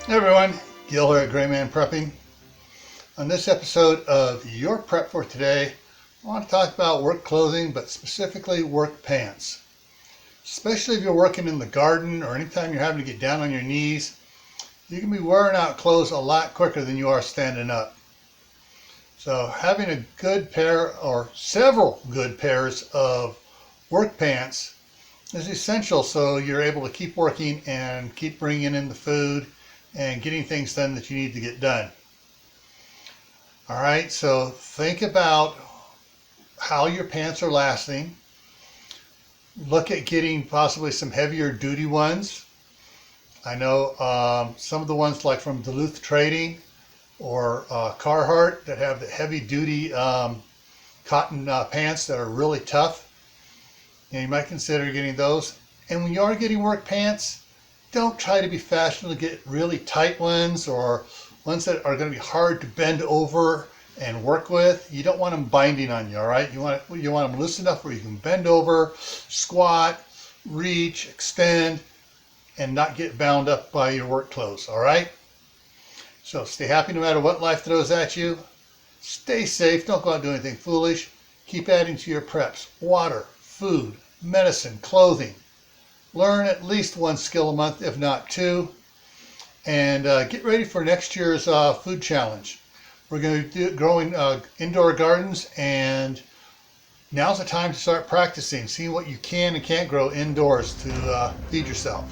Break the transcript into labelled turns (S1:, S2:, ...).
S1: Hey everyone, Gil here at Grayman Prepping. On this episode of Your Prep for Today, I want to talk about work clothing, but specifically work pants. Especially if you're working in the garden or anytime you're having to get down on your knees, you can be wearing out clothes a lot quicker than you are standing up. So having a good pair or several good pairs of work pants is essential so you're able to keep working and keep bringing in the food and getting things done that you need to get done. All right, so think about how your pants are lasting. Look at getting possibly some heavier duty ones. I know some of the ones like from Duluth Trading or Carhartt that have the heavy duty cotton pants that are really tough. You might consider getting those. And when you are getting work pants, don't try to be fashionable to get really tight ones or ones that are going to be hard to bend over and work with. You don't want them binding on you, all right? You want them loose enough where you can bend over, squat, reach, extend, and not get bound up by your work clothes, all right? So stay happy no matter what life throws at you. Stay safe. Don't go out and do anything foolish. Keep adding to your preps. Water, food, medicine, clothing. Learn at least one skill a month, if not two, and get ready for next year's food challenge. We're going to be growing indoor gardens, and now's the time to start practicing, seeing what you can and can't grow indoors to feed yourself.